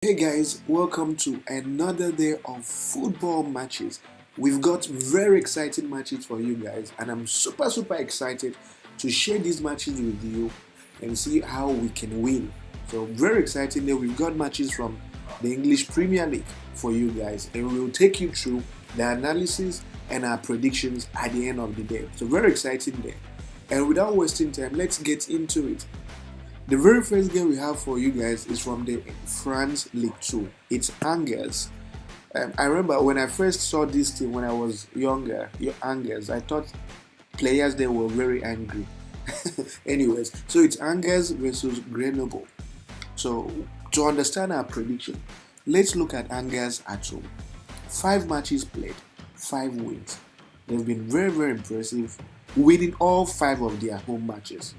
Hey guys, welcome to another day of football matches. We've got very exciting matches for you guys, and I'm super excited to share these matches with you and see how we can win. So, very exciting day. We've got matches from the English Premier League for you guys, and we'll take you through the analysis and our predictions at the end of the day. So, very exciting day. And without wasting time, let's get into it. The very first game we have for you guys is from the France League 2. It's Angers. I remember when I first saw this team when I was younger, Angers, I thought players there were very angry. Anyways, so it's Angers versus Grenoble. So to understand our prediction, let's look at Angers at home. 5 matches played, 5 wins. They've been very impressive, winning all 5 of their home matches.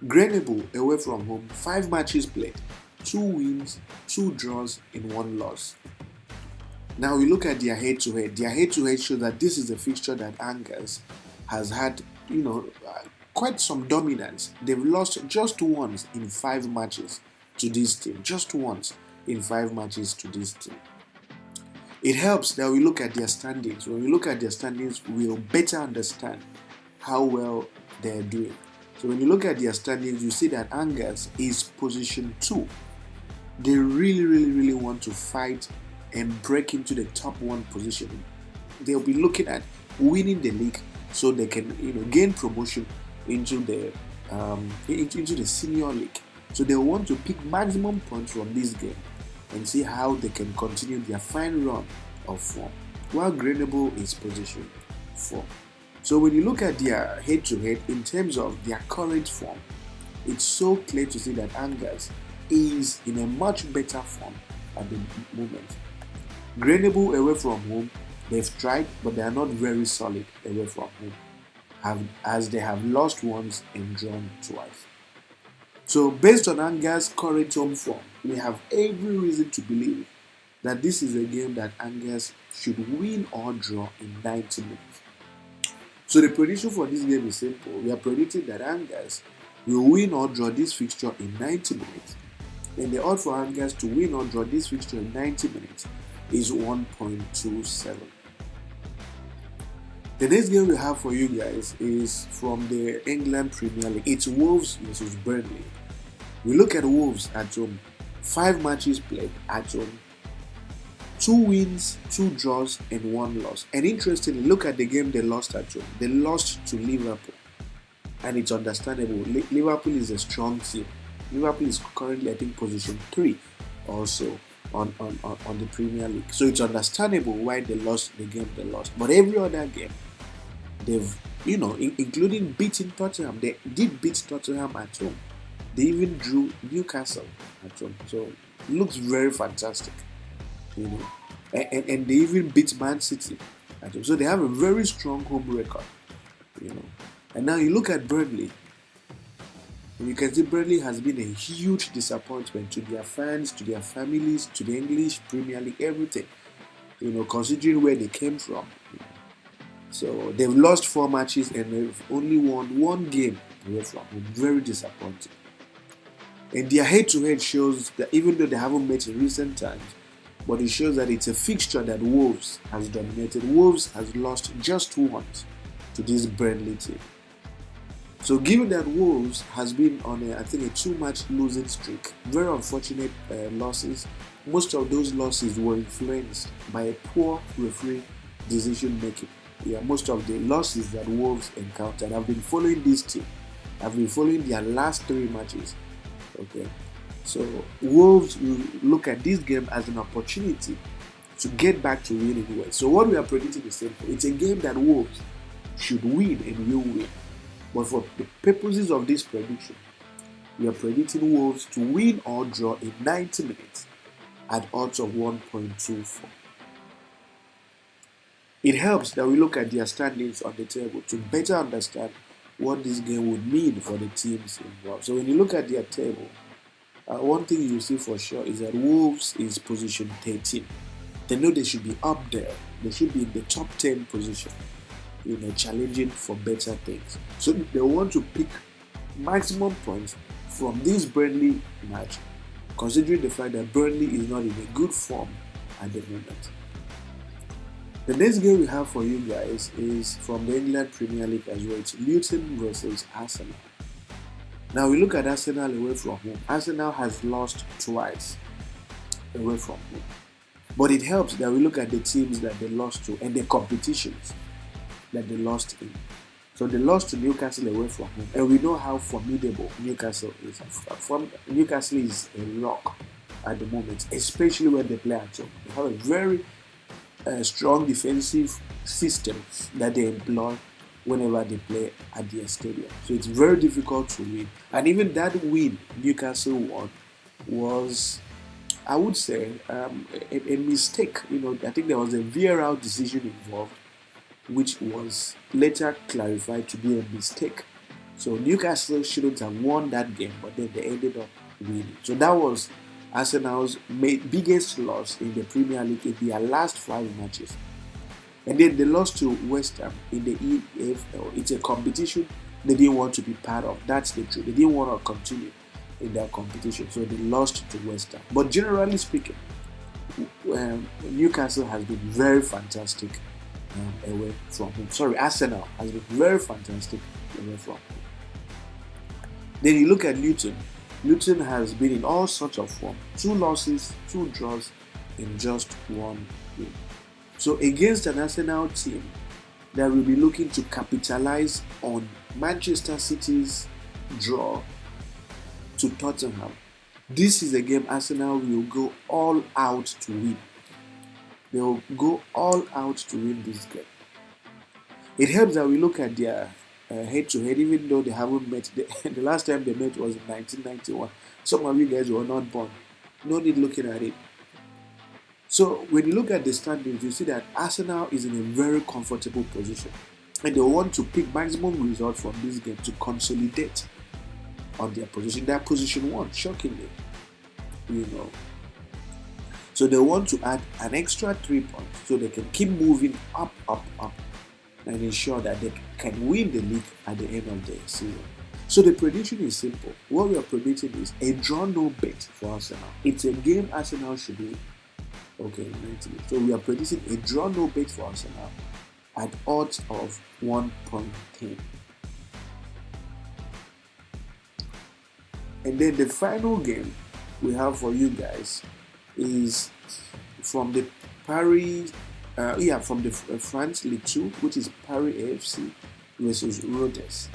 Greble away from home, 5 matches played, 2 wins, 2 draws, and 1 loss. Now we look at their head-to-head. Their head-to-head shows that this is a fixture that Angers has had, quite some dominance. They've lost just once in 5 matches to this team. Just once in 5 matches to this team. It helps that we look at their standings. When we look at their standings, we'll better understand how well they're doing. So when you look at their standings, you see that Angers is position 2. They really want to fight and break into the top 1 position. They'll be looking at winning the league so they can, gain promotion into the senior league. So they want to pick maximum points from this game and see how they can continue their fine run of form. While Grenoble is position 4. So when you look at their head-to-head in terms of their current form, it's so clear to see that Angers is in a much better form at the moment. Grenoble away from home, they've tried, but they are not very solid away from home, as they have lost once and drawn twice. So based on Angers' current home form, we have every reason to believe that this is a game that Angers should win or draw in 90 minutes. So the prediction for this game is simple. We are predicting that Angers will win or draw this fixture in 90 minutes. And the odds for Angers to win or draw this fixture in 90 minutes is 1.27. The next game we have for you guys is from the England Premier League. It's Wolves versus Burnley. We look at Wolves at home. 5 matches played at home. 2 wins, 2 draws, and 1 loss. And interestingly, look at the game they lost at home. They lost to Liverpool. And it's understandable. Liverpool is a strong team. Liverpool is currently, I think, position 3 also on the Premier League. So it's understandable why they lost the game they lost. But every other game, they've, including beating Tottenham. They did beat Tottenham at home. They even drew Newcastle at home. So it looks very fantastic. And they even beat Man City at home. So they have a very strong home record. And now you look at Burnley, and you can see Burnley has been a huge disappointment to their fans, to their families, to the English Premier League, everything. Considering where they came from. So they've lost 4 matches and they've only won 1 game away from home. Very disappointing. And their head-to-head shows that even though they haven't met in recent times, but it shows that it's a fixture that Wolves has dominated. Wolves has lost just once to this Burnley team. So given that Wolves has been on a 2-match losing streak, very unfortunate losses. Most of those losses were influenced by a poor referee decision making. Most of the losses that Wolves encountered. I've been following this team. I've been following their last 3 matches. Okay. So Wolves will look at this game as an opportunity to get back to winning ways. So what we are predicting is simple. It's a game that Wolves should win and will win. But for the purposes of this prediction, we are predicting Wolves to win or draw in 90 minutes at odds of 1.24. It helps that we look at their standings on the table to better understand what this game would mean for the teams involved. So when you look at their table, one thing you see for sure is that Wolves is position 13. They know they should be up there. They should be in the top 10 position, challenging for better things. So they want to pick maximum points from this Burnley match considering the fact that Burnley is not in a good form at the moment. The next game we have for you guys is from the England Premier League as well. It's Luton versus Arsenal. Now we look at Arsenal away from home. Arsenal has lost twice away from home. But it helps that we look at the teams that they lost to and the competitions that they lost in. So they lost to Newcastle away from home, and we know how formidable Newcastle is. Newcastle is a rock at the moment, especially when they play at home. They have a very strong defensive system that they employ whenever they play at their stadium. So it's very difficult to win. And even that win Newcastle won was, I would say, a mistake. I think there was a VAR decision involved, which was later clarified to be a mistake. So Newcastle shouldn't have won that game, but then they ended up winning. So that was Arsenal's biggest loss in the Premier League in their last 5 matches. And then they lost to West Ham in the EFL. It's a competition they didn't want to be part of. That's the truth. They didn't want to continue in that competition, so they lost to West Ham. But generally speaking, Newcastle has been very fantastic away from home. Arsenal has been very fantastic away from home. Then you look at Luton. Luton has been in all sorts of form. 2 losses, 2 draws in just 1 game. So against an Arsenal team that will be looking to capitalize on Manchester City's draw to Tottenham, this is a game Arsenal will go all out to win. They will go all out to win this game. It helps that we look at their head-to-head, even though they haven't met. The last time they met was in 1991. Some of you guys were not born. No need looking at it. So when you look at the standings, you see that Arsenal is in a very comfortable position. And they want to pick maximum results from this game to consolidate on their position. Their position 1, shockingly. So they want to add an extra 3 points so they can keep moving up, and ensure that they can win the league at the end of the season. So the prediction is simple. What we are predicting is a draw no bet for Arsenal. It's a game Arsenal should win. Okay, 90. So we are predicting a draw no bet for Arsenal at odds of 1.10. And then the final game we have for you guys is from the France League 2, which is Paris AFC versus Rodez.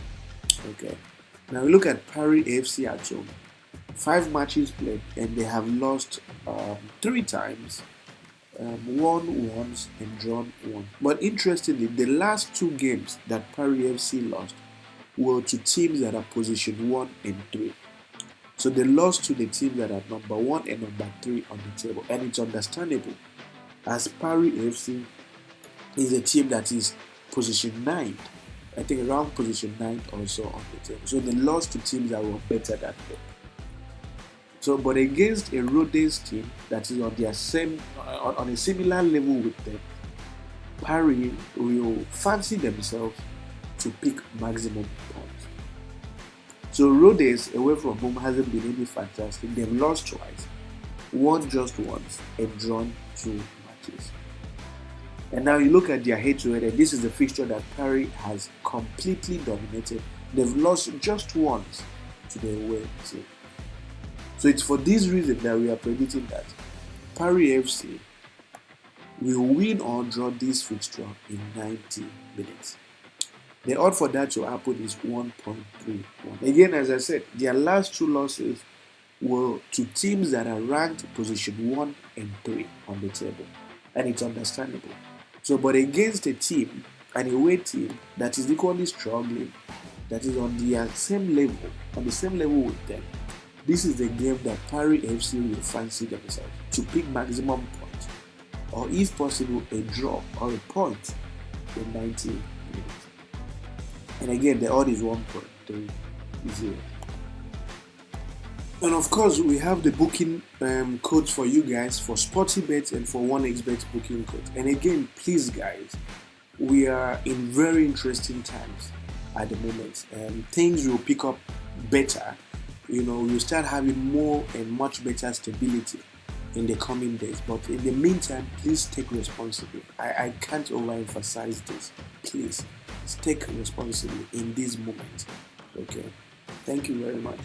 Okay. Now we look at Paris AFC at home. 5 matches played, and they have lost 3 times, won once, and drawn 1. But interestingly, the last 2 games that Paris FC lost were to teams that are position 1 and 3. So they lost to the teams that are number 1 and number 3 on the table, and it's understandable, as Paris FC is a team that is position 9. I think around position 9 also on the table. So they lost to teams that were better than them. So, but against a Rodez team that is on their on a similar level with them, Paris will fancy themselves to pick maximum points. So Rodez away from home hasn't been any fantastic. They've lost twice, won just once, and drawn 2 matches. And now you look at their head-to-head, and this is the fixture that Paris has completely dominated. They've lost just once to the away team. So it's for this reason that we are predicting that Paris FC will win or draw this fixture in 90 minutes. The odds for that to happen is 1.31. Again, as I said, their last 2 losses were to teams that are ranked position 1 and 3 on the table. And it's understandable. So, but against a team, an away team that is equally struggling, that is on the same level with them, this is the game that Paris FC will fancy themselves to pick maximum points, or if possible, a draw or a point in 90 minutes. And again, the odd is 1.30. And of course, we have the booking codes for you guys for SportyBet and for 1xBet booking codes. And again, please guys, we are in very interesting times at the moment. Things will pick up better we'll start having more and much better stability in the coming days. But in the meantime, please take responsibility. I can't overemphasize this. Please take responsibility in this moment. Okay. Thank you very much.